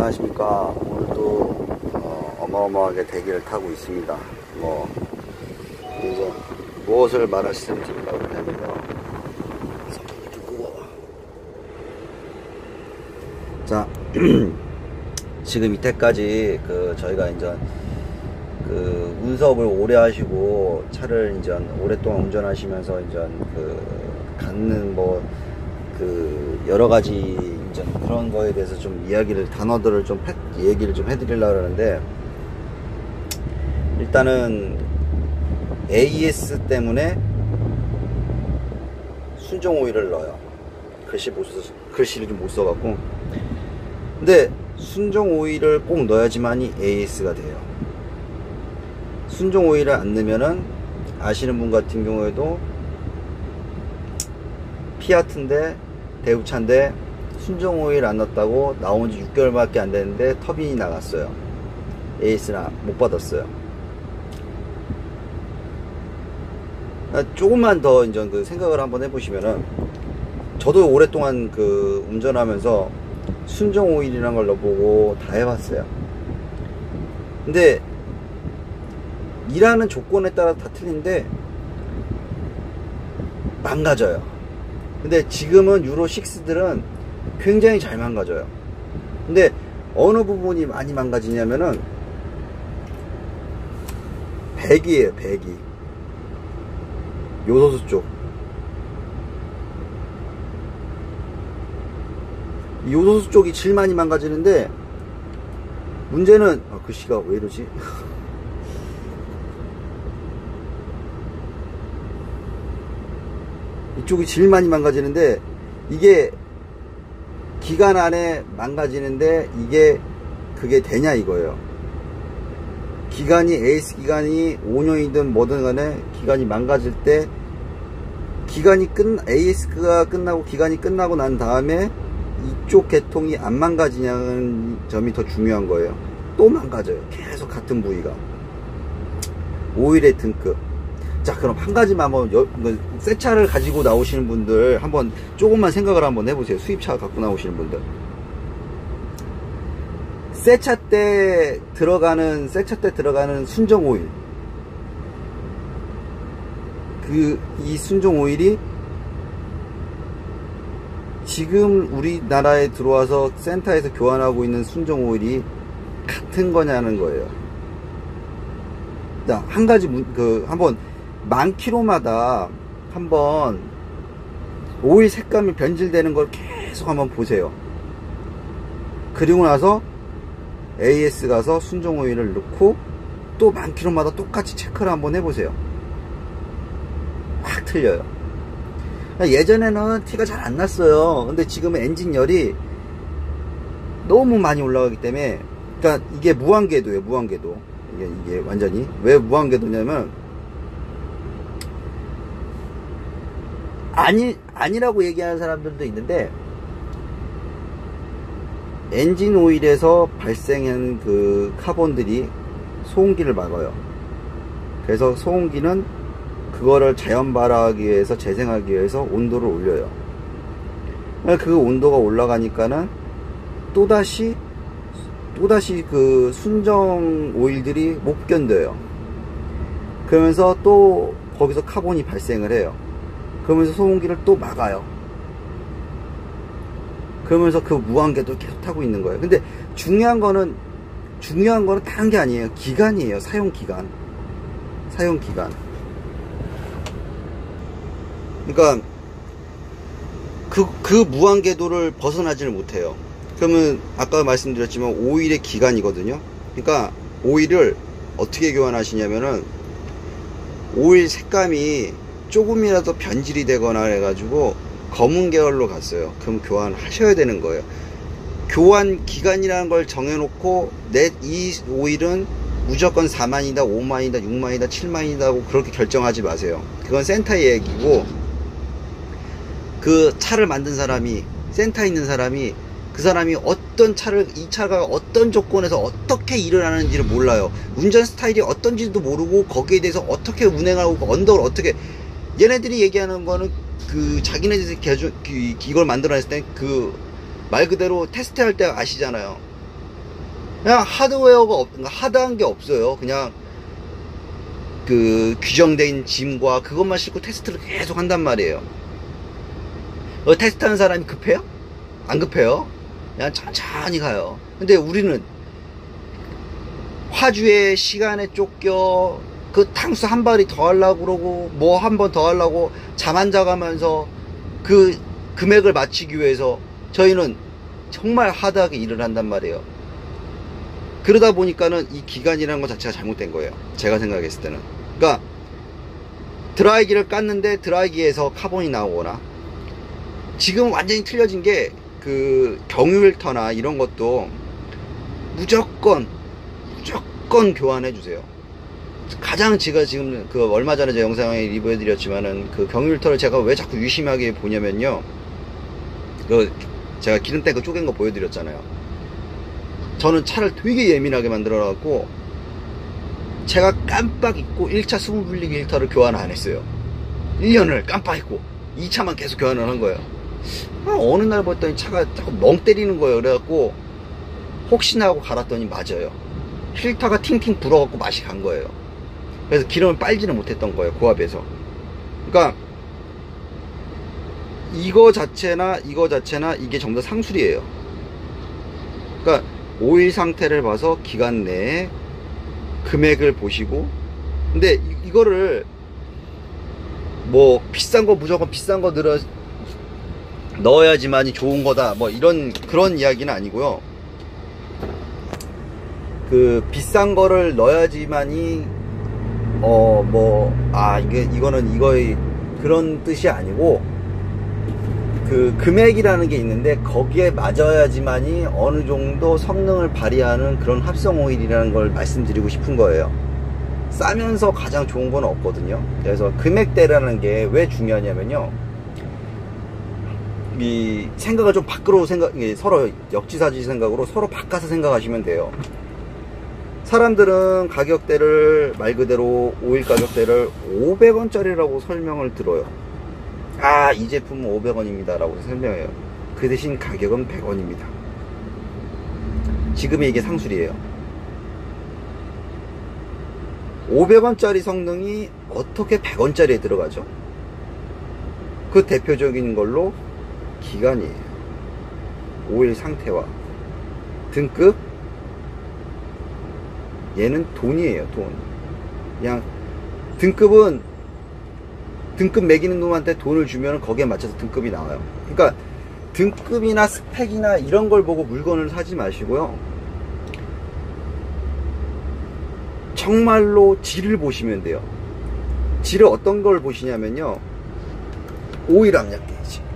안녕하십니까. 오늘도 어마어마하게 대기를 타고 있습니다. 이제 무엇을 말씀드리려고 하냐면요. 자, 지금 이때까지 저희가 이제 운석을 오래 하시고 차를 이제 오랫동안 운전하시면서 이제 갖는 여러 가지 이제 그런 거에 대해서 좀 단어들을 좀 얘기를 좀 해드리려고 하는데, 일단은 AS 때문에 순정 오일을 넣어요. 글씨를 좀 못 써갖고. 근데 순정 오일을 꼭 넣어야지만이 AS가 돼요. 순정 오일을 안 넣으면은, 아시는 분 같은 경우에도 피아트인데 대우차인데 순정 오일 안 넣었다고 나온 지 6개월밖에 안 됐는데 터빈이 나갔어요. AS를 못 받았어요. 조금만 더 이제 생각을 한번 해보시면은, 저도 오랫동안 운전하면서 순정 오일이라는 걸 넣어보고 다 해봤어요. 근데 일하는 조건에 따라 다 틀린데 망가져요. 근데 지금은 유로6들은 굉장히 잘 망가져요. 근데 어느 부분이 많이 망가지냐면은 배기예요. 배기, 요소수 쪽. 이 요소수 쪽이 제일 많이 망가지는데, 문제는 글씨가 왜 이러지? 이쪽이 제일 많이 망가지는데, 이게 기간 안에 망가지는데 그게 되냐 이거예요. AS 기간이 5년이든 뭐든 간에 기간이 망가질 때, AS가 끝나고 기간이 끝나고 난 다음에 이쪽 계통이 안 망가지냐는 점이 더 중요한 거예요. 또 망가져요. 계속 같은 부위가. 오일의 등급. 자, 그럼 한 가지만 한번, 새 차를 가지고 나오시는 분들 한번 조금만 생각을 한번 해보세요. 수입차 갖고 나오시는 분들. 새 차 때 들어가는 순정 오일. 이 순정 오일이 지금 우리나라에 들어와서 센터에서 교환하고 있는 순정 오일이 같은 거냐는 거예요. 자, 한 가지 한번 10,000km마다 한번 오일 색감이 변질되는 걸 계속 한번 보세요. 그리고 나서 AS 가서 순정 오일을 넣고 또 10,000km마다 똑같이 체크를 한번 해보세요. 확 틀려요. 예전에는 티가 잘 안 났어요. 근데 지금은 엔진열이 너무 많이 올라가기 때문에, 그러니까 이게 무한궤도예요. 무한궤도. 이게 완전히. 왜 무한궤도냐면, 아니라고 얘기하는 사람들도 있는데, 엔진 오일에서 발생한 카본들이 소음기를 막아요. 그래서 소음기는 그거를 자연 발화하기 위해서, 재생하기 위해서 온도를 올려요. 그 온도가 올라가니까는 또다시 순정 오일들이 못 견뎌요. 그러면서 또 거기서 카본이 발생을 해요. 그러면서 소음기를 또 막아요. 그러면서 무한궤도 계속 타고 있는 거예요. 근데 중요한 거는 다른 게 아니에요. 기간이에요. 사용기간. 그러니까 그 무한궤도를 벗어나지를 못해요. 그러면 아까 말씀드렸지만 오일의 기간이거든요. 그러니까 오일을 어떻게 교환하시냐면은, 오일 색감이 조금이라도 변질이 되거나 해가지고 검은 계열로 갔어요. 그럼 교환하셔야 되는 거예요. 교환 기간이라는 걸 정해놓고 이 오일은 무조건 4만이다, 5만이다, 6만이다, 7만이다 그렇게 결정하지 마세요. 그건 센터의 얘기고, 차를 만든 사람이, 센터에 있는 사람이, 그 사람이 이 차가 어떤 조건에서 어떻게 일을 하는지를 몰라요. 운전 스타일이 어떤지도 모르고, 거기에 대해서 어떻게 운행하고, 언덕을 어떻게, 얘네들이 얘기하는 거는 자기네들이 이걸 만들어냈을 때 말 그대로 테스트할 때 아시잖아요. 그냥 하드웨어가 하드한 게 없어요. 그냥 그 규정된 짐과 그것만 싣고 테스트를 계속 한단 말이에요. 테스트하는 사람이 급해요? 안 급해요. 그냥 천천히 가요. 근데 우리는 화주의 시간에 쫓겨 그 탕수 한 발이 더 하려고 그러고 뭐 한 번 더 하려고 잠 안 자가면서 그 금액을 맞추기 위해서 저희는 정말 하드하게 일을 한단 말이에요. 그러다 보니까는 이 기간이라는 것 자체가 잘못된 거예요. 제가 생각했을 때는. 그러니까 드라이기를 깠는데 드라이기에서 카본이 나오거나, 지금 완전히 틀려진 게 그 경유힐터나 이런 것도 무조건 교환해 주세요. 가장 제가 지금 그 얼마 전에 제 영상에 리뷰해 드렸지만은 그 경유힐터를 제가 왜 자꾸 유심하게 보냐면요, 그 제가 기름 탱크 쪼갠 거 보여드렸잖아요. 저는 차를 되게 예민하게 만들어 갖고 제가 깜빡 잊고 1차 수분 분리기 필터를 교환 안 했어요. 1년을 깜빡 잊고 2차만 계속 교환을 한 거예요. 어느 날 봤더니 차가 자꾸 멍 때리는 거예요. 그래갖고 혹시나 하고 갈았더니 맞아요. 필터가 팅팅 불어갖고 맛이 간 거예요. 그래서 기름을 빨지는 못했던 거예요, 고압에서. 그러니까 이거 자체나 이게 전부 다 상술이에요. 그러니까 오일 상태를 봐서 기간 내에 금액을 보시고, 근데 이거를 뭐 비싼 거 무조건 비싼 거 넣어야지만이 좋은 거다 뭐 그런 이야기는 아니고요. 그 비싼 거를 넣어야지만이 이거는 이거의 그런 뜻이 아니고, 그 금액이라는 게 있는데 거기에 맞아야지만이 어느 정도 성능을 발휘하는 그런 합성 오일이라는 걸 말씀드리고 싶은 거예요. 싸면서 가장 좋은 건 없거든요. 그래서 금액대라는 게 왜 중요하냐면요, 이 생각을 좀 밖으로 서로 역지사지 생각으로 서로 바꿔서 생각하시면 돼요. 사람들은 가격대를 말 그대로 오일 가격대를 500원짜리라고 설명을 들어요. 아, 이 제품은 500원입니다 라고 설명해요. 그 대신 가격은 100원입니다. 지금의 이게 상술이에요. 500원짜리 성능이 어떻게 100원짜리에 들어가죠? 그 대표적인 걸로 기간이에요. 오일 상태와 등급, 얘는 돈이에요. 돈. 그냥 등급 매기는 놈한테 돈을 주면 거기에 맞춰서 등급이 나와요. 그러니까 등급이나 스펙이나 이런 걸 보고 물건을 사지 마시고요, 정말로 질을 보시면 돼요. 질을 어떤 걸 보시냐면요, 오일 압력 게이지.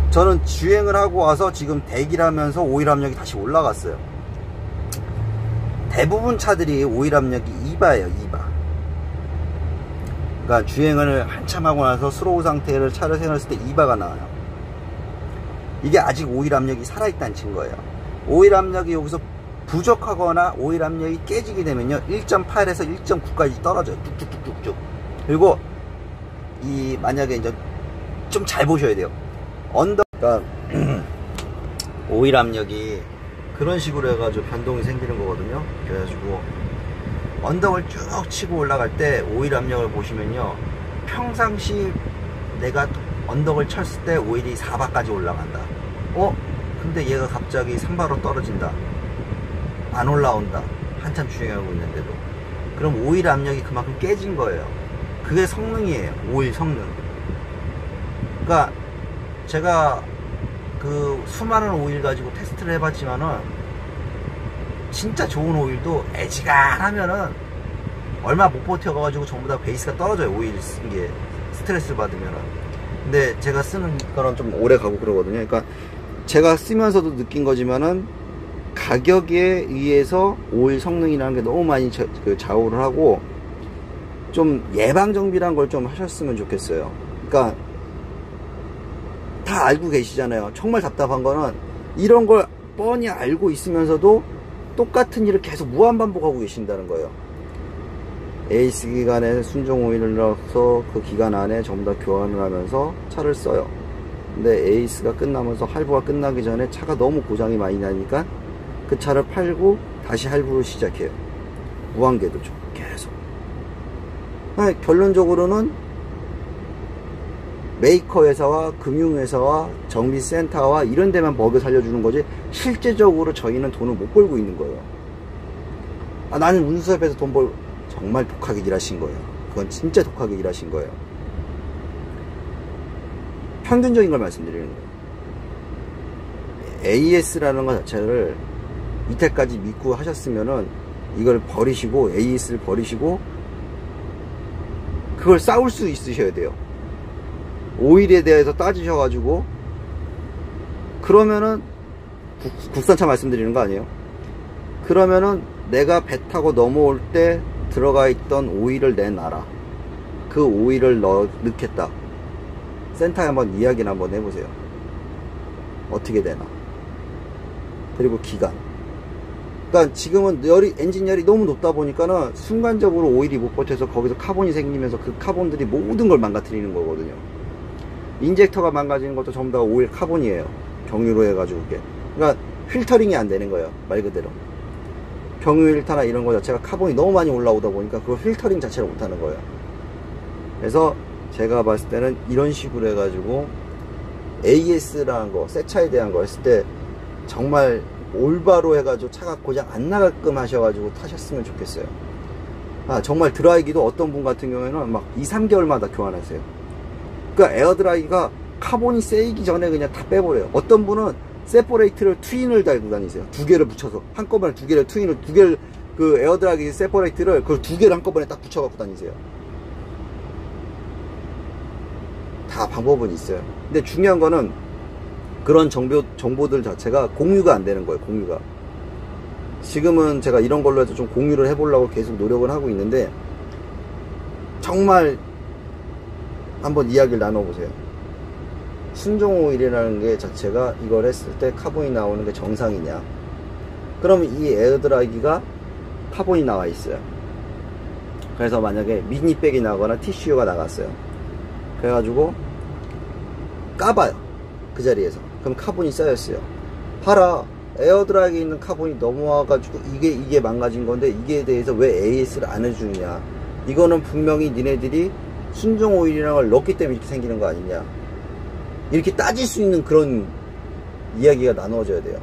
저는 주행을 하고 와서 지금 대기를 하면서 오일 압력이 다시 올라갔어요. 대부분 차들이 오일 압력이 2바예요. 2바. 그러니까 주행을 한참 하고 나서 스로우 상태를 차를 세웠을 때 2바가 나와요. 이게 아직 오일 압력이 살아있다는 증거예요. 오일 압력이 여기서 부족하거나 오일 압력이 깨지게 되면요, 1.8에서 1.9까지 떨어져요. 뚝뚝뚝뚝뚝. 그리고 만약에 이제 좀 잘 보셔야 돼요. 그러니까 오일 압력이 그런 식으로 해가지고 변동이 생기는 거거든요. 그래가지고 언덕을 쭉 치고 올라갈 때 오일 압력을 보시면요, 평상시 내가 언덕을 쳤을 때 오일이 4바까지 올라간다. 근데 얘가 갑자기 3바로 떨어진다. 안 올라온다. 한참 주행하고 있는데도. 그럼 오일 압력이 그만큼 깨진 거예요. 그게 성능이에요. 오일 성능. 그러니까 제가 그 수많은 오일 가지고 테스트를 해봤지만은 진짜 좋은 오일도 애지간하면은 얼마 못 버텨가지고 전부 다 베이스가 떨어져요. 오일 쓴 게 스트레스를 받으면은. 근데 제가 쓰는 거는 좀 오래 가고 그러거든요. 그러니까 제가 쓰면서도 느낀 거지만은 가격에 의해서 오일 성능이라는 게 너무 많이 좌우를 하고, 좀 예방정비란 걸 좀 하셨으면 좋겠어요. 그러니까 다 알고 계시잖아요. 정말 답답한 거는 이런 걸 뻔히 알고 있으면서도 똑같은 일을 계속 무한반복하고 계신다는 거예요. 에이스 기간에 순정 오일을 넣어서 그 기간 안에 전부 다 교환을 하면서 차를 써요. 근데 에이스가 끝나면서 할부가 끝나기 전에 차가 너무 고장이 많이 나니까 그 차를 팔고 다시 할부를 시작해요. 무한궤도죠. 계속. 결론적으로는 메이커 회사와 금융회사와 정비센터와 이런 데만 먹여 살려주는 거지, 실제적으로 저희는 돈을 못 벌고 있는 거예요. 나는 운수업에서 돈 벌, 정말 독하게 일하신 거예요. 그건 진짜 독하게 일하신 거예요. 평균적인 걸 말씀드리는 거예요. AS라는 것 자체를 이때까지 믿고 하셨으면은 이걸 버리시고, AS를 버리시고, 그걸 싸울 수 있으셔야 돼요. 오일에 대해서 따지셔가지고, 그러면은, 국산차 말씀드리는 거 아니에요? 그러면은 내가 배 타고 넘어올 때 들어가 있던 오일을 내놔라. 그 오일을 넣겠다. 센터에 한번 이야기를 한번 해보세요. 어떻게 되나. 그리고 기간. 그러니까 지금은 엔진열이 너무 높다 보니까는 순간적으로 오일이 못 버텨서 거기서 카본이 생기면서 그 카본들이 모든 걸 망가뜨리는 거거든요. 인젝터가 망가지는 것도 전부 다 오일 카본이에요. 경유로 해가지고 그게. 그러니까 필터링이 안 되는 거예요. 말 그대로. 경유 일타나 이런 거 자체가 카본이 너무 많이 올라오다 보니까 그걸 필터링 자체를 못 하는 거예요. 그래서 제가 봤을 때는 이런 식으로 해가지고 AS라는 거, 새 차에 대한 거 했을 때 정말 올바로 해가지고 차가 고장 안 나게끔 하셔가지고 타셨으면 좋겠어요. 정말 드라이기도 어떤 분 같은 경우에는 막 2~3개월마다 교환하세요. 그러니까 에어드라이기가 카본이 세이기 전에 그냥 다 빼버려요. 어떤 분은 세퍼레이트를 트윈을 달고 다니세요. 두 개를 붙여서 한꺼번에 두 개를 트윈을, 두 개를, 그 에어드라이기 세퍼레이트를 그걸 두 개를 한꺼번에 딱 붙여 갖고 다니세요. 다 방법은 있어요. 근데 중요한 거는 그런 정보들 자체가 공유가 안 되는 거예요. 공유가. 지금은 제가 이런 걸로 해서 좀 공유를 해보려고 계속 노력을 하고 있는데, 정말 한번 이야기를 나눠보세요. 순정 오일이라는 게 자체가 이걸 했을 때 카본이 나오는 게 정상이냐. 그러면 이 에어드라이기가 카본이 나와 있어요. 그래서 만약에 미니백이 나거나 TCU가 나갔어요. 그래가지고 까봐요. 그 자리에서. 그럼 카본이 쌓였어요. 봐라. 에어드라이기에 있는 카본이 넘어와가지고 이게 망가진 건데, 이게 대해서 왜 AS를 안 해주느냐. 이거는 분명히 니네들이 순정 오일이라는 걸 넣기 때문에 이렇게 생기는 거 아니냐. 이렇게 따질 수 있는 그런 이야기가 나누어져야 돼요.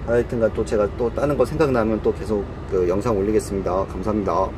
하여튼간 또 제가 또 다른 거 생각나면 또 계속 그 영상 올리겠습니다. 감사합니다.